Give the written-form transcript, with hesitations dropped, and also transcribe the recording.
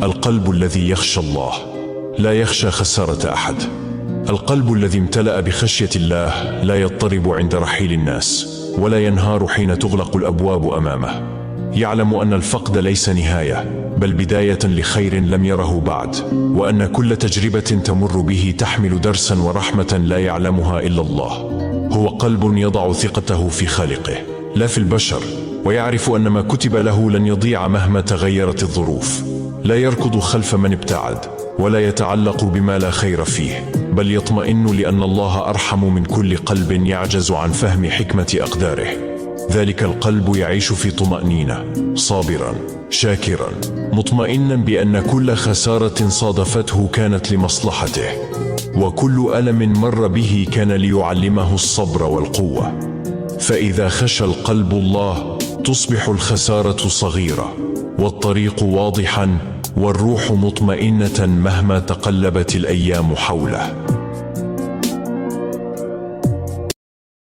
القلب الذي يخشى الله لا يخشى خسارة أحد. القلب الذي امتلأ بخشية الله لا يضطرب عند رحيل الناس ولا ينهار حين تغلق الأبواب أمامه. يعلم أن الفقد ليس نهاية بل بداية لخير لم يره بعد، وأن كل تجربة تمر به تحمل درسا ورحمة لا يعلمها إلا الله. هو قلب يضع ثقته في خالقه لا في البشر، ويعرف أن ما كتب له لن يضيع مهما تغيرت الظروف. لا يركض خلف من ابتعد ولا يتعلق بما لا خير فيه، بل يطمئن لأن الله أرحم من كل قلب يعجز عن فهم حكمة أقداره. ذلك القلب يعيش في طمأنينة، صابرا شاكرا مطمئنا بأن كل خسارة صادفته كانت لمصلحته، وكل ألم مر به كان ليعلمه الصبر والقوة. فإذا خشى القلب الله تصبح الخسارة صغيرة والطريق واضحا والروح مطمئنة مهما تقلبت الأيام حوله.